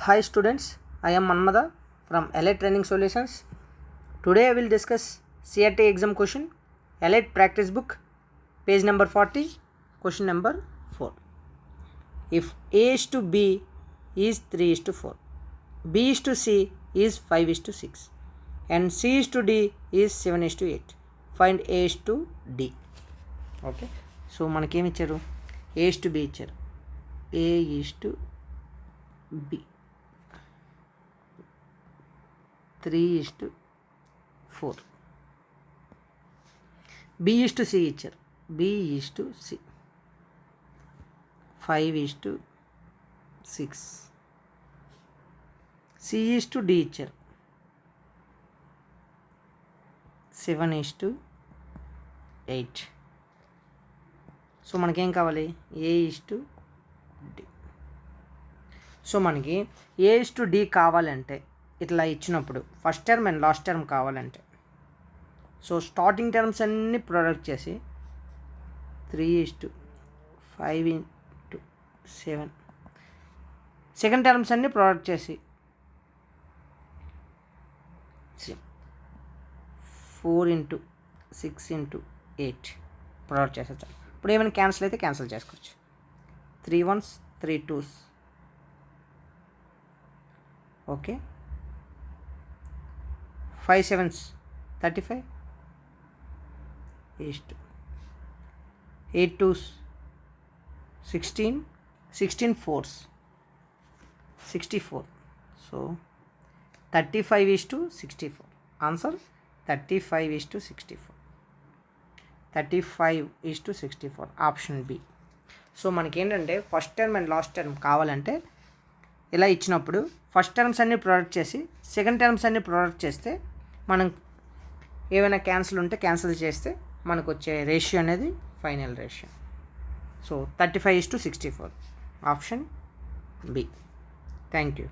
Hi students, I am Manmada from Elite Training Solutions. Today I will discuss CRT exam question, Elite practice book, page number 40, question number 4. If A is to B is 3 is to 4, B is to C is 5 is to 6, and C is to D is 7 is to 8. Find A is to D. Okay, so మనకేమి ఇచ్చారు? A is to B ఇచ్చారు. A is to B. 3 is to 4. B is to C ఇచ్చారు. B is to C. 5 is to 6. C is to D ఇచ్చారు. 7 is to 8. So మనకేం కావాలి? A is to D. So మనకి A is to D కావాలంటే ఇట్లా ఇచ్చినప్పుడు first term and last term కావాలంటే so starting terms అన్నీ ప్రొడక్ట్ చేసి 3 is to 5 into 7, second terms అన్నీ ప్రొడక్ట్ చేసి 4 into 6 into 8 ప్రొడక్ట్ చేసేచ్చు. ఇప్పుడు ఏమైనా క్యాన్సిల్ అయితే క్యాన్సిల్ చేసుకోవచ్చు. 3 1s 3 2s. Okay, 5 7s 35 is to 8 2s 16, 16 4s 64. So 35 is to 64. Answer 35 is to 64. 35 is to 64, option B. So మనకేంటంటే first term and last term కావాలంటే ఇలా ఇచ్చినప్పుడు ఫస్ట్ టర్మ్స్ అన్నీ product చేసి సెకండ్ టర్మ్స్ అన్నీ product చేస్తే మనం ఏమైనా క్యాన్సిల్ ఉంటే క్యాన్సిల్ చేస్తే మనకు వచ్చే రేషియో అనేది final ratio. So 35 is to 64, option B. Thank you.